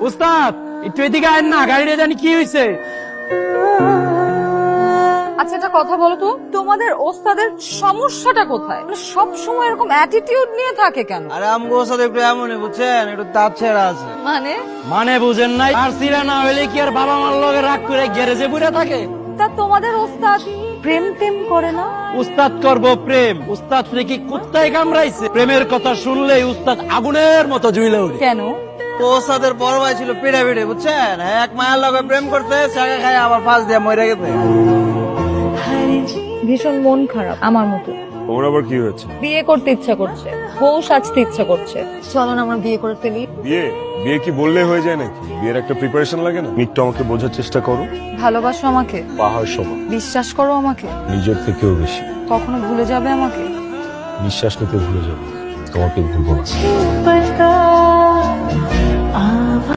উস্তাদ একটু এদিকে আয়েন না, গাড়িটা জানি কি হয়েছে। আচ্ছা একটা কথা বলো তো, তোমাদের ওস্তাদের সমস্যাটা কোথায়? মানে সব সময় এরকম অ্যাটিটিউড নিয়ে থাকে কেন? আরে আমগো সাথে একটু এমনই বুঝছেন, একটু দাঁত ছেড়া আছে। মানে বুঝেন নাই, আর সিরা না হইলে কি আর বাবা মার লগে রাগ করে গ্যারেজে বুড়া থাকে? তা তোমাদের ওস্তাদ প্রেম টেম করে না? উস্তাদ করব প্রেম? উস্তাদ কি কুত্তায় কামড়াইছে? প্রেমের কথা শুনলেই উস্তাদ আগুনের মতো জ্বলে ওঠে। কেন? তো ওস্তাদের বড় ভাই ছিল পিড়ে পিড়ে বুঝছেন, এক মায়ের লগে প্রেম করতে চাকা খায় আবার ফাঁস দিয়ে মরে গেছে। ভীষণ মন খারাপ আমার মতো। ওর আবার কি হয়েছে? বিয়ে করতে ইচ্ছা করছে, বউ সাজতে ইচ্ছা করছে। চলো না আমরা বিয়ে করে ফেলি। বিয়ে বিয়ে কি বললে হয়ে যায় নাকি? বিয়ের একটা প্রিপারেশন লাগে না? একটু আমাকে বোঝার চেষ্টা করো। ভালোবাসো আমাকে, পাহাড় সমান, বিশ্বাস করো আমাকে, নিজের থেকেও বেশি। কখনো ভুলে যাবে আমাকে? নিঃশ্বাস নিতে ভুলে যাবো, তোমাকে ভুলবো না।